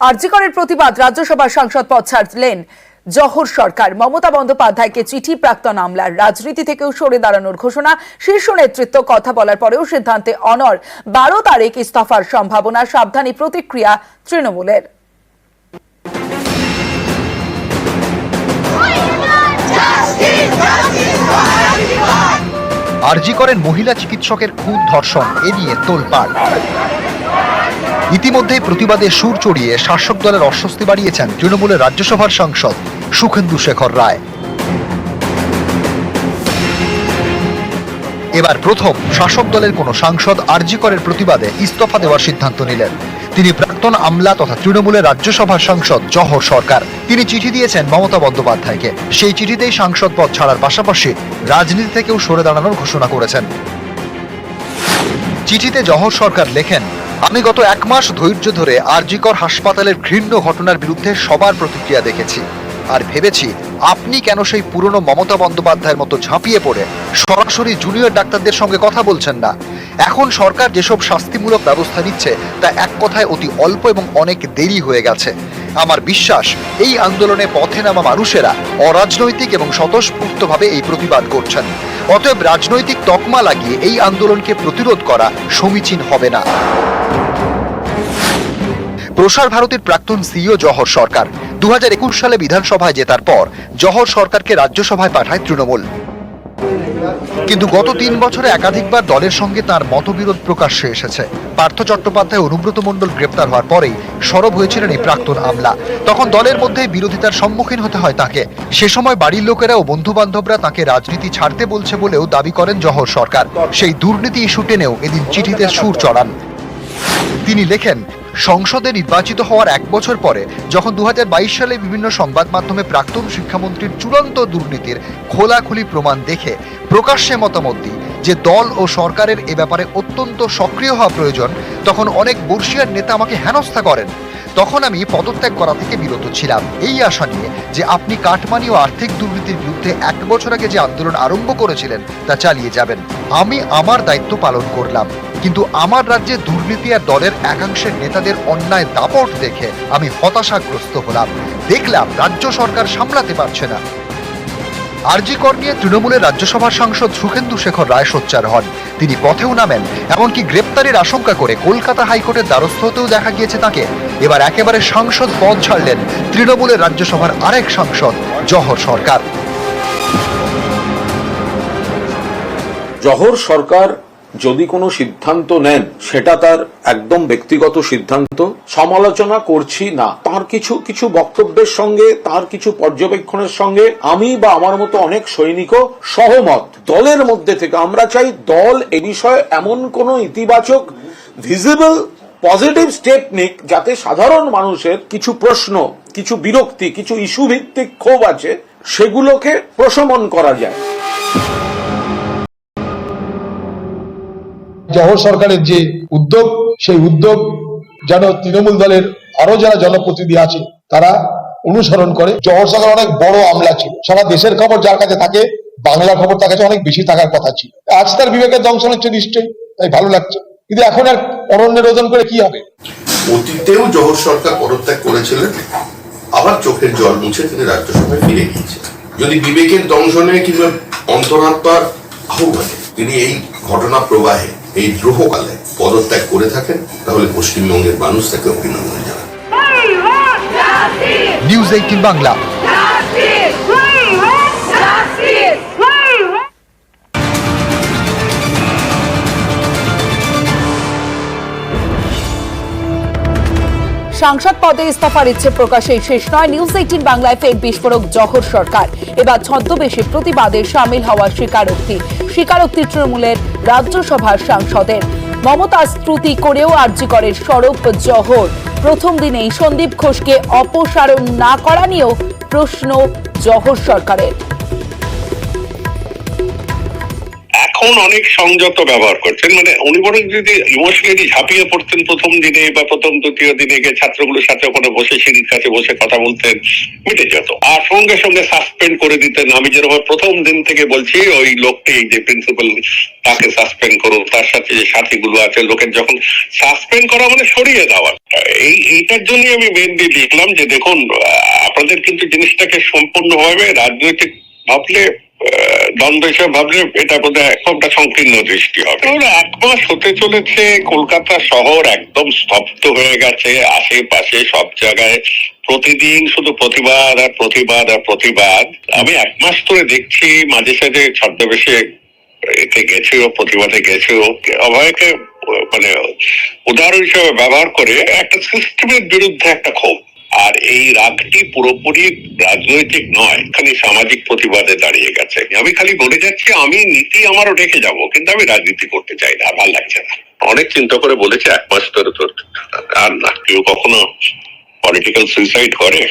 আরজি করের প্রতিবাদ রাজ্যসভার সাংসদ পদ ছাড়লেন জহর সরকার। মমতা বন্দ্যোপাধ্যায়কে চিঠি, প্রাক্তন আমলার রাজনীতি থেকেও সরে দাঁড়ানোর ঘোষণা। শীর্ষ নেতৃত্ব কথা বলার পরেও সিদ্ধান্তে অনড়। 12 তারিখ ইস্তফার সম্ভাবনা। সাবধানী প্রতিক্রিয়া তৃণমূলের। আরজি করেন মহিলা চিকিৎসকের খুন, ধর্ষণ এ নিয়ে তোলপাড়। ইতিমধ্যেই প্রতিবাদে সুর চড়িয়ে শাসক দলের অস্বস্তি বাড়িয়েছেন তৃণমূলের রাজ্যসভার সাংসদ সুখেন্দু শেখর রায়। এবার প্রথম শাসক দলের কোন সাংসদ আরজি করের প্রতিবাদে ইস্তফা দেওয়ার সিদ্ধান্ত নিলেন। তিনি প্রাক্তন আমলা তথা তৃণমূলের রাজ্যসভার সাংসদ জহর সরকার। তিনি চিঠি দিয়েছেন মমতা বন্দ্যোপাধ্যায়কে। সেই চিঠিতেই সাংসদ পদ ছাড়ার পাশাপাশি রাজনীতি থেকেও সরে দাঁড়ানোর ঘোষণা করেছেন। চিঠিতে জহর সরকার লেখেন, আমি গত 1 মাস ধৈর্য ধরে আরজি কর হাসপাতালের ঘৃণ্য ঘটনার বিরুদ্ধে সবার প্রতিক্রিয়া দেখেছি, আর ভেবেছি আপনি কেন সেই পুরনো মমতা বন্দ্যোপাধ্যায়ের মতো ঝাঁপিয়ে পড়ে সরাসরি জুনিয়র ডাক্তারদের সঙ্গে কথা বলছেন না। এখন সরকার যেসব শাস্তিমূলক ব্যবস্থা নিচ্ছে তা এক কথায় অতি অল্প এবং অনেক দেরি হয়ে গেছে। আমার বিশ্বাস এই আন্দোলনে পথে নামা মানুষেরা অরাজনৈতিক এবং স্বতঃস্ফূর্তভাবে এই প্রতিবাদ করছেন। অতএব রাজনৈতিক তকমা লাগিয়ে এই আন্দোলনকে প্রতিরোধ করা সমীচীন হবে না। প্রসার ভারতীর প্রাক্তন সিইও জহর সরকার 2021 সালে বিধানসভায় জেতার পর জহর সরকারকে রাজ্যসভায় পাঠায় তৃণমূল। কিন্তু গত 3 বছরে একাধিকবার দলের সঙ্গে তার মতবিরোধ প্রকাশ্যে এসেছে। পার্থ চট্টোপাধ্যায়, অনুব্রত মণ্ডল গ্রেপ্তার হওয়ার পরেই সরব হয়েছিলেন এই প্রাক্তন আমলা। তখন দলের মধ্যে বিরোধিতার সম্মুখীন হতে হয় তাকে। সে সময় বাড়ির লোকেরা ও বন্ধু বান্ধবরা তাকে রাজনীতি ছাড়তে বলছে বলেও দাবি করেন জহর সরকার। সেই দুর্নীতি ইস্যু টেনেও এদিন চিঠিতে সুর চড়ান। তিনি লেখেন, সংসদে নির্বাচিত হওয়ার 1 বছর পরে যখন 2022 সালে বিভিন্ন সংবাদ মাধ্যমে প্রাক্তন শিক্ষামন্ত্রীর চূড়ান্ত দুর্নীতির খোলাখুলি প্রমাণ দেখে প্রকাশ্যে মতামত দিই যে দল ও সরকারের এ ব্যাপারে অত্যন্ত সক্রিয় হওয়া প্রয়োজন, তখন অনেক বর্ষীয়ার নেতা আমাকে হেনস্থা করেন। তখন আমি পদত্যাগ করা থেকে বিরত ছিলাম, এই আশা নিয়ে যে আপনি কাটমানি ও আর্থিক দুর্নীতির বিরুদ্ধে 1 বছর আগে যে আন্দোলন আরম্ভ করেছিলেন তা চালিয়ে যাবেন। আমি আমার দায়িত্ব পালন করলাম, কিন্তু আমার রাজ্যে দুর্নীতি আর দলের একাংশের নেতাদের অন্যায় দাপট দেখে আমি হতাশাগ্রস্ত হলাম। দেখলাম রাজ্য সরকার সামলাতে পারছে না। আরজি কর নিয়ে তৃণমূলের রাজ্যসভার সাংসদ সুখেন্দু শেখর রায় সোচ্চার হন। তিনি পথেও নামেন, এমনকি গ্রেপ্তারের আশঙ্কা করে কলকাতা হাইকোর্টের দ্বারস্থ হতেও দেখা গিয়েছে তাকে। এবার একেবারে সাংসদ পদ ছাড়লেন তৃণমূলের রাজ্যসভার আরেক সাংসদ জহর সরকার। জহর সরকার যদি কোনো সিদ্ধান্ত নেন সেটা তার একদম ব্যক্তিগত সিদ্ধান্ত, সমালোচনা করছি না। তার কিছু কিছু বক্তব্যের সঙ্গে, তার কিছু পর্যবেক্ষণের সঙ্গে আমি বা আমার মতো অনেক সৈনিকও সহমত। দলের মধ্যে থেকে আমরা চাই দল এ বিষয়ে এমন কোন ইতিবাচক ভিজিবল পজিটিভ স্টেপ নিক যাতে সাধারণ মানুষের কিছু প্রশ্ন, কিছু বিরক্তি, কিছু ইস্যু ভিত্তিক ক্ষোভ আছে সেগুলোকে প্রশমন করা যায়। জহর সরকারের যে উদ্যোগ, সেই উদ্যোগ যেন তৃণমূল দলের আরো যারা জনপ্রতিনিধি আছে তারা অনুসরণ করে। জহর সরকার অনেক বড় আমলা ছিল, সারা দেশের খবর যার কাছে থাকে, বাংলার খবর তার কাছে অনেক বেশি থাকার কথা ছিল। আজ তার বিবেকের দংশন হচ্ছে নিশ্চয়ই, তাই ভালো লাগছে। কিন্তু এখন আর অরণ্য রোদন করে কি হবে? অতীতেও জহর সরকার পদত্যাগ করেছিলেন, আবার চোখের জল মুছে তিনি রাজ্যসভায় ফিরে গিয়েছেন। যদি বিবেকের দংশনে কিংবা অন্তরাত্মার আহ্বানে তিনি এই ঘটনা প্রবাহে, এই দ্রোহকালে পদত্যাগ করে থাকেন, তাহলে পশ্চিমবঙ্গের মানুষ তাকে অভিনন্দন জানান। নিউজ 18 বাংলা। সাংসদ পদে ইস্তফার ইচ্ছে প্রকাশে শেষ নয়। নিউজ 18 বাংলায় ফের বিস্ফোরক জহর সরকার। এবার ছদ্মবেশে প্রতিবাদে সামিল হওয়ার স্বীকারোক্তি তৃণমূলের রাজ্যসভার সাংসদের। মমতা স্তুতি করেও আরজি করের সরব জহর। প্রথম দিনেই সন্দীপ ঘোষকে অপসারণ না করা নিয়েও প্রশ্ন জহর সরকারের। এখন অনেক সংযত ব্যবহার করছেন, মানে উনি বরং যদি ইমোশনালি ঝাঁপিয়ে পড়তেন প্রথম দিনে বা প্রথম দ্বিতীয় দিনে গিয়ে ছাত্রগুলোর সাথে ওখানে বসে সিঁড়ির কাছে বসে কথা বলতেন, মিটে যেত। আর সঙ্গে সঙ্গে সাসপেন্ড করে দিতেন। আমি যেরকম প্রথম দিন থেকে বলছি, ওই লোকটি যে প্রিন্সিপাল তাকে সাসপেন্ড করো, তার সাথে যে সাথীগুলো আছে, লোকের যখন সাসপেন্ড করা মানে সরিয়ে দেওয়া। এইটার জন্য আমি মেনলি লিখলাম যে দেখুন, আপনাদের কিন্তু জিনিসটাকে সম্পূর্ণভাবে রাজনৈতিক ভাবলে, দ্বন্দ্ব হিসেবে ভাবলে এটা বোধহয় একটা সংকীর্ণ দৃষ্টি হবে। 1 মাস হতে চলেছে, কলকাতা শহর একদম স্তব্ধ হয়ে গেছে। আশেপাশে সব জায়গায় প্রতিদিন শুধু প্রতিবাদ আর প্রতিবাদ আর প্রতিবাদ। আমি 1 মাস ধরে দেখছি মাঝে সাঝে ছদ্মবেশে এতে গেছেও, প্রতিবাদে গেছেও, অভয়কে মানে উদাহরণ হিসেবে ব্যবহার করে একটা সিস্টেমের বিরুদ্ধে একটা ক্ষোভ। আর এই রাগটি পুরোপুরি রাজনৈতিক নয়, খালি সামাজিক প্রতিবাদে দাঁড়িয়ে গেছে। আমি খালি বলে যাচ্ছি, আমি নীতি আমারও রেখে যাব, কিন্তু আমি রাজনীতি করতে চাই না, ভালো লাগছে না। অনেক চিন্তা করে বলেছে 1 মাস ধরে, আর না কেউ কখনো পলিটিক্যাল সুইসাইড করে।